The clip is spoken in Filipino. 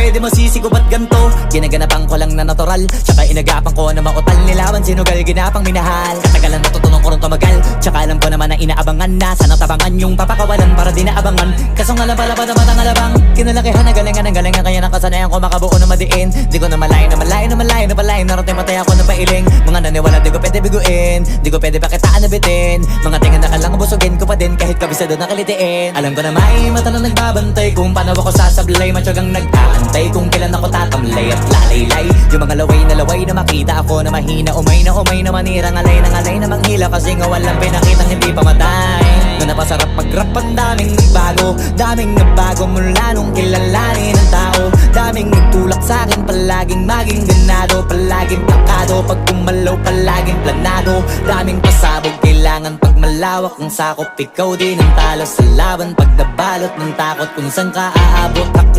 pwede mo sisigo ba't ganto? Ginaganapan ko lang na natural, tsaka inagapan ko na mautal. Nilawan sinugal, ginapang minahal. Katagalan natutunan ko rin tumagal, tsaka alam ko naman na inaabangan na. Sana tabangan yung papakawalan para di naabangan. Kaso nga lang pala pa naman ang alabang. Kinalakihan ang galingan kaya nakasanayan ko makabuo na madiin. Di ko na malayo na malayo na malayo na palayo. Narating patay ako na pailing. Mga naniwala di ko pwede biguin, di ko pwede pakitaan na bitin. Mga tingin na kalang busugin ko pa din kahit kabisado na kalitiin. Alam ko na may mata na nagbabantay kung paano ako sasablay. Matyagang nag-aantay kung kailan ako tatamlay at lalaylay. Yung mga laway na makita ako na mahina. Umay na manira, ngalay na manghila. Kasi nga walang pinakitang hindi pamatay. Na napasarap mag-rap ang daming nagbago mula nung kilalanin ang tao. Daming nagtulak sa'kin, palaging maging ganado. Palaging plakado, pag kumalaw palaging planado. Daming pasabog, kailangan pag malawak ang sakop. Ikaw din ang talo sa laban pag nabalot ng takot kung saan ka aabot. Ako